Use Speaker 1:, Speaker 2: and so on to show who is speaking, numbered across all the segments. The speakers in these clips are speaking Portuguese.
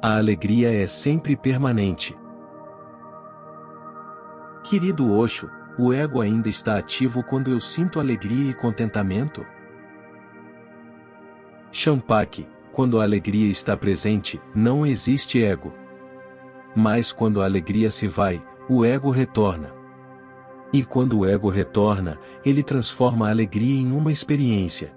Speaker 1: A alegria é sempre permanente. Querido Osho, o ego ainda está ativo quando eu sinto alegria e contentamento? Champak, quando a alegria está presente, não existe ego. Mas quando a alegria se vai, o ego retorna. E quando o ego retorna, ele transforma a alegria em uma experiência.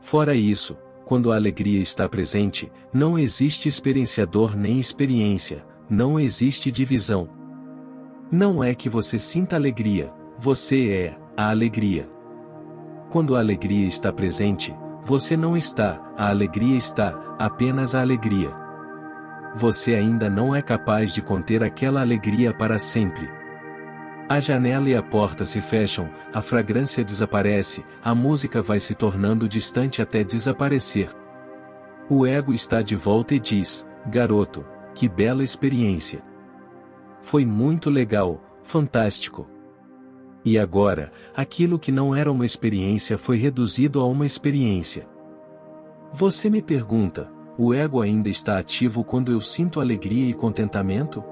Speaker 1: Fora isso, quando a alegria está presente, não existe experienciador nem experiência, não existe divisão. Não é que você sinta alegria, você é a alegria. Quando a alegria está presente, você não está, a alegria está, apenas a alegria. Você ainda não é capaz de conter aquela alegria para sempre. A janela e a porta se fecham, a fragrância desaparece, a música vai se tornando distante até desaparecer. O ego está de volta e diz: garoto, que bela experiência. Foi muito legal, fantástico. E agora, aquilo que não era uma experiência foi reduzido a uma experiência. Você me pergunta, o ego ainda está ativo quando eu sinto alegria e contentamento?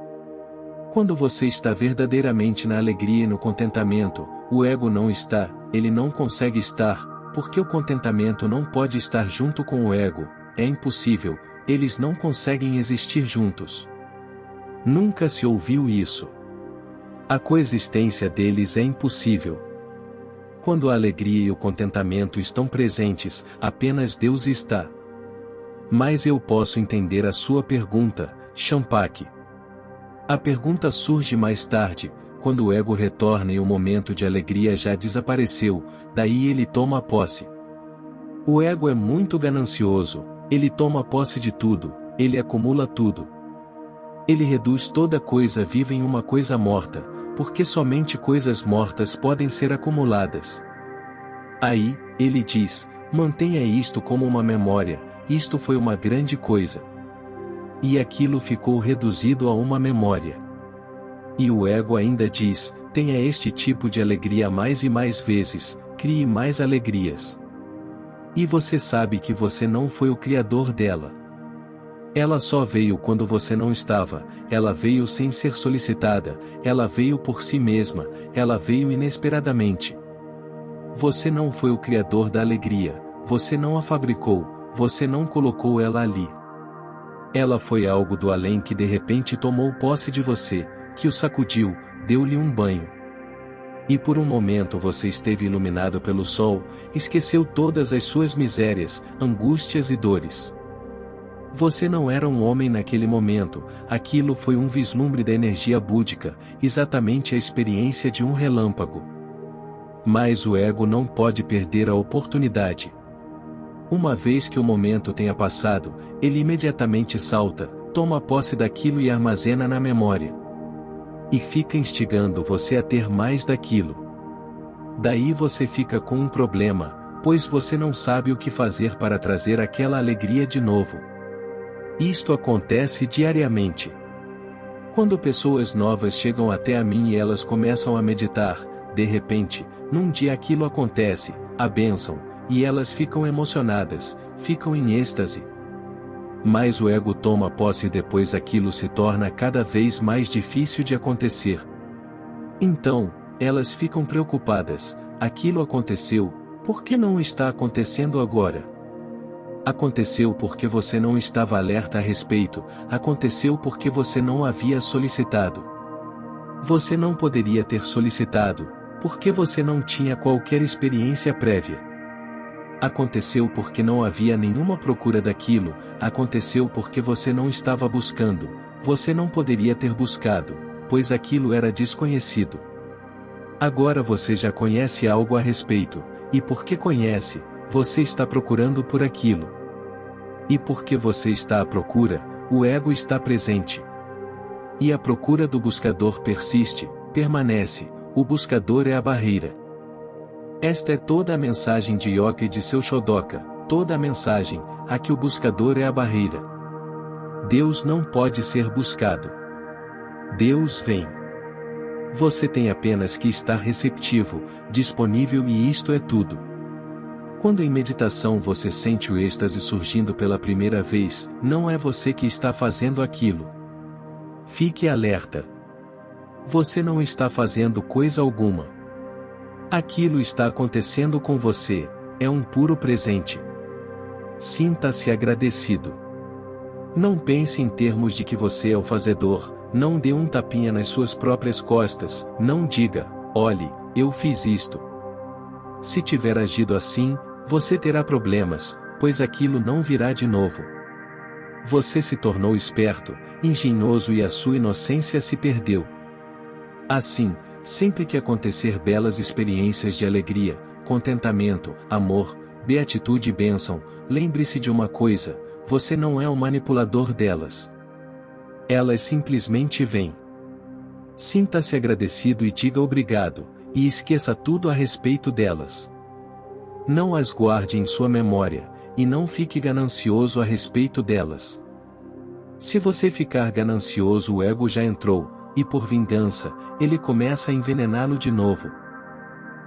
Speaker 1: Quando você está verdadeiramente na alegria e no contentamento, o ego não está, ele não consegue estar, porque o contentamento não pode estar junto com o ego, é impossível, eles não conseguem existir juntos. Nunca se ouviu isso. A coexistência deles é impossível. Quando a alegria e o contentamento estão presentes, apenas Deus está. Mas eu posso entender a sua pergunta, Champak. A pergunta surge mais tarde, quando o ego retorna e o momento de alegria já desapareceu, daí ele toma posse. O ego é muito ganancioso, ele toma posse de tudo, ele acumula tudo. Ele reduz toda coisa viva em uma coisa morta, porque somente coisas mortas podem ser acumuladas. Aí, ele diz: mantenha isto como uma memória, isto foi uma grande coisa. E aquilo ficou reduzido a uma memória. E o ego ainda diz: tenha este tipo de alegria mais e mais vezes, crie mais alegrias. E você sabe que você não foi o criador dela. Ela só veio quando você não estava, ela veio sem ser solicitada, ela veio por si mesma, ela veio inesperadamente. Você não foi o criador da alegria, você não a fabricou, você não colocou ela ali. Ela foi algo do além que de repente tomou posse de você, que o sacudiu, deu-lhe um banho. E por um momento você esteve iluminado pelo sol, esqueceu todas as suas misérias, angústias e dores. Você não era um homem naquele momento, aquilo foi um vislumbre da energia búdica, exatamente a experiência de um relâmpago. Mas o ego não pode perder a oportunidade. Uma vez que o momento tenha passado, ele imediatamente salta, toma posse daquilo e armazena na memória. E fica instigando você a ter mais daquilo. Daí você fica com um problema, pois você não sabe o que fazer para trazer aquela alegria de novo. Isto acontece diariamente. Quando pessoas novas chegam até a mim e elas começam a meditar, de repente, num dia aquilo acontece, a bênção, e elas ficam emocionadas, ficam em êxtase. Mas o ego toma posse e depois aquilo se torna cada vez mais difícil de acontecer. Então, elas ficam preocupadas, aquilo aconteceu, por que não está acontecendo agora? Aconteceu porque você não estava alerta a respeito, aconteceu porque você não havia solicitado. Você não poderia ter solicitado, porque você não tinha qualquer experiência prévia. Aconteceu porque não havia nenhuma procura daquilo, aconteceu porque você não estava buscando, você não poderia ter buscado, pois aquilo era desconhecido. Agora você já conhece algo a respeito, e porque conhece, você está procurando por aquilo. E porque você está à procura, o ego está presente. E a procura do buscador persiste, permanece, o buscador é a barreira. Esta é toda a mensagem de Yoga e de seu Shodoka, toda a mensagem, a que o buscador é a barreira. Deus não pode ser buscado. Deus vem. Você tem apenas que estar receptivo, disponível e isto é tudo. Quando em meditação você sente o êxtase surgindo pela primeira vez, não é você que está fazendo aquilo. Fique alerta. Você não está fazendo coisa alguma. Aquilo está acontecendo com você, é um puro presente. Sinta-se agradecido. Não pense em termos de que você é o fazedor, não dê um tapinha nas suas próprias costas, não diga, olhe, eu fiz isto. Se tiver agido assim, você terá problemas, pois aquilo não virá de novo. Você se tornou esperto, engenhoso e a sua inocência se perdeu. Assim, sempre que acontecer belas experiências de alegria, contentamento, amor, beatitude e bênção, lembre-se de uma coisa: você não é o manipulador delas. Elas simplesmente vêm. Sinta-se agradecido e diga obrigado, e esqueça tudo a respeito delas. Não as guarde em sua memória, e não fique ganancioso a respeito delas. Se você ficar ganancioso, o ego já entrou, e por vingança, ele começa a envenená-lo de novo.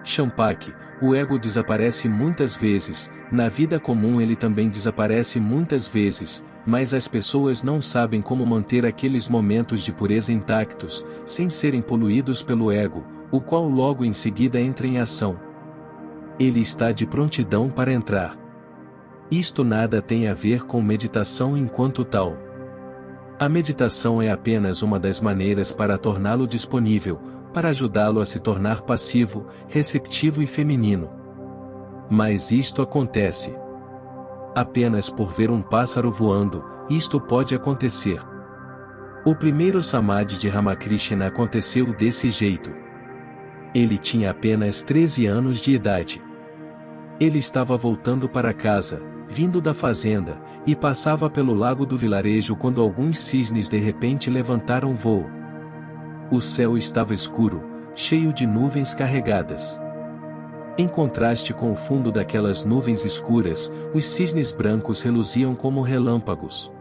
Speaker 1: Champak, o ego desaparece muitas vezes, na vida comum ele também desaparece muitas vezes, mas as pessoas não sabem como manter aqueles momentos de pureza intactos, sem serem poluídos pelo ego, o qual logo em seguida entra em ação. Ele está de prontidão para entrar. Isto nada tem a ver com meditação enquanto tal. A meditação é apenas uma das maneiras para torná-lo disponível, para ajudá-lo a se tornar passivo, receptivo e feminino. Mas isto acontece. Apenas por ver um pássaro voando, isto pode acontecer. O primeiro Samadhi de Ramakrishna aconteceu desse jeito. Ele tinha apenas 13 anos de idade. Ele estava voltando para casa, vindo da fazenda, e passava pelo lago do vilarejo quando alguns cisnes de repente levantaram voo. O céu estava escuro, cheio de nuvens carregadas. Em contraste com o fundo daquelas nuvens escuras, os cisnes brancos reluziam como relâmpagos.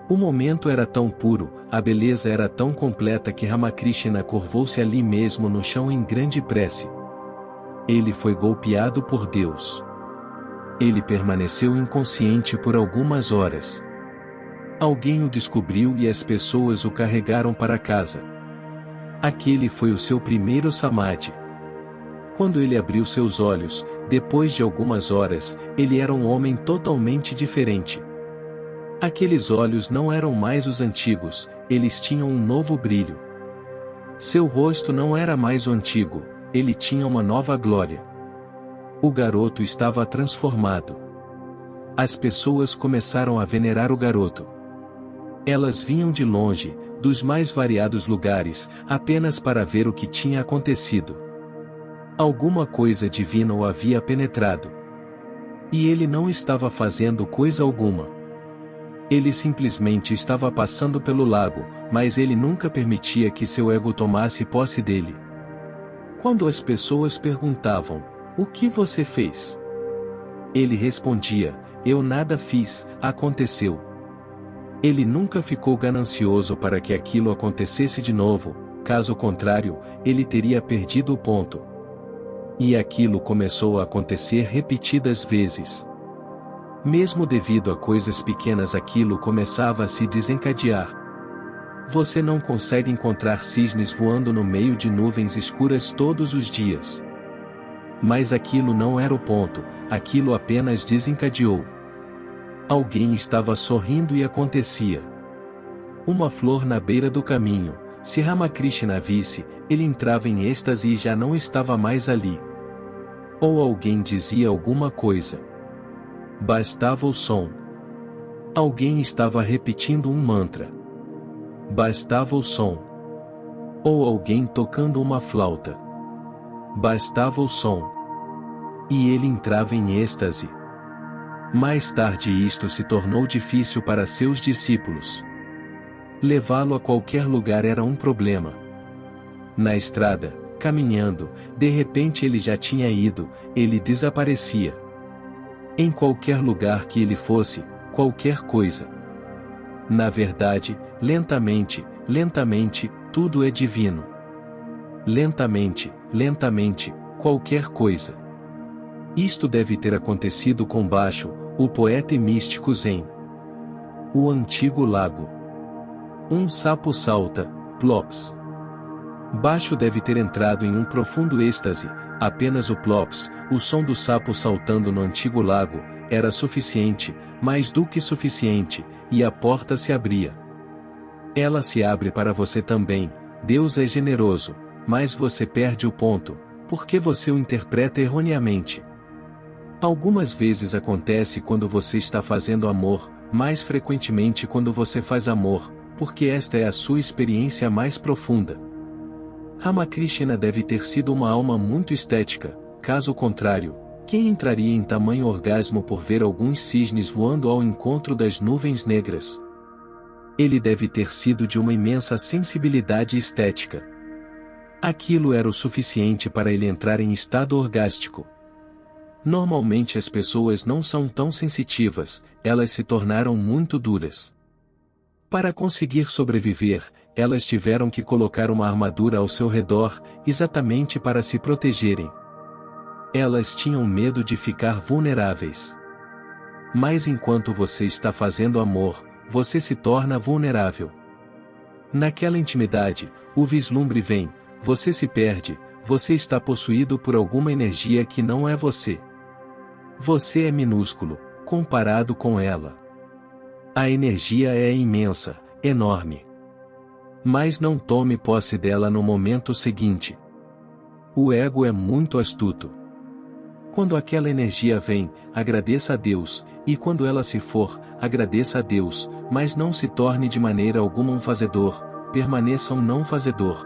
Speaker 1: O momento era tão puro, a beleza era tão completa que Ramakrishna curvou-se ali mesmo no chão em grande prece. Ele foi golpeado por Deus. Ele permaneceu inconsciente por algumas horas. Alguém o descobriu e as pessoas o carregaram para casa. Aquele foi o seu primeiro Samadhi. Quando ele abriu seus olhos, depois de algumas horas, ele era um homem totalmente diferente. Aqueles olhos não eram mais os antigos, eles tinham um novo brilho. Seu rosto não era mais o antigo, ele tinha uma nova glória. O garoto estava transformado. As pessoas começaram a venerar o garoto. Elas vinham de longe, dos mais variados lugares, apenas para ver o que tinha acontecido. Alguma coisa divina o havia penetrado. E ele não estava fazendo coisa alguma. Ele simplesmente estava passando pelo lago, mas ele nunca permitia que seu ego tomasse posse dele. Quando as pessoas perguntavam, "O que você fez?" ele respondia, "Eu nada fiz, aconteceu." Ele nunca ficou ganancioso para que aquilo acontecesse de novo, caso contrário, ele teria perdido o ponto. E aquilo começou a acontecer repetidas vezes. Mesmo devido a coisas pequenas, aquilo começava a se desencadear. Você não consegue encontrar cisnes voando no meio de nuvens escuras todos os dias. Mas aquilo não era o ponto, aquilo apenas desencadeou. Alguém estava sorrindo e acontecia. Uma flor na beira do caminho. Se Ramakrishna visse, ele entrava em êxtase e já não estava mais ali. Ou alguém dizia alguma coisa. Bastava o som. Alguém estava repetindo um mantra. Bastava o som. Ou alguém tocando uma flauta. Bastava o som. E ele entrava em êxtase. Mais tarde isto se tornou difícil para seus discípulos. Levá-lo a qualquer lugar era um problema. Na estrada, caminhando, de repente ele já tinha ido, ele desaparecia. Em qualquer lugar que ele fosse, qualquer coisa. Na verdade, lentamente, lentamente, tudo é divino. Lentamente, lentamente, qualquer coisa. Isto deve ter acontecido com Baixo, o poeta e místico Zen. O antigo lago. Um sapo salta, plops. Baixo deve ter entrado em um profundo êxtase, apenas o plops, o som do sapo saltando no antigo lago, era suficiente, mais do que suficiente, e a porta se abria. Ela se abre para você também. Deus é generoso, mas você perde o ponto, porque você o interpreta erroneamente. Algumas vezes acontece quando você está fazendo amor, mais frequentemente quando você faz amor, porque esta é a sua experiência mais profunda. Ramakrishna deve ter sido uma alma muito estética, caso contrário, quem entraria em tamanho orgasmo por ver alguns cisnes voando ao encontro das nuvens negras? Ele deve ter sido de uma imensa sensibilidade estética. Aquilo era o suficiente para ele entrar em estado orgástico. Normalmente as pessoas não são tão sensitivas, elas se tornaram muito duras. Para conseguir sobreviver, elas tiveram que colocar uma armadura ao seu redor, exatamente para se protegerem. Elas tinham medo de ficar vulneráveis. Mas enquanto você está fazendo amor, você se torna vulnerável. Naquela intimidade, o vislumbre vem, você se perde, você está possuído por alguma energia que não é você. Você é minúsculo, comparado com ela. A energia é imensa, enorme. Mas não tome posse dela no momento seguinte. O ego é muito astuto. Quando aquela energia vem, agradeça a Deus, e quando ela se for, agradeça a Deus, mas não se torne de maneira alguma um fazedor, permaneça um não fazedor,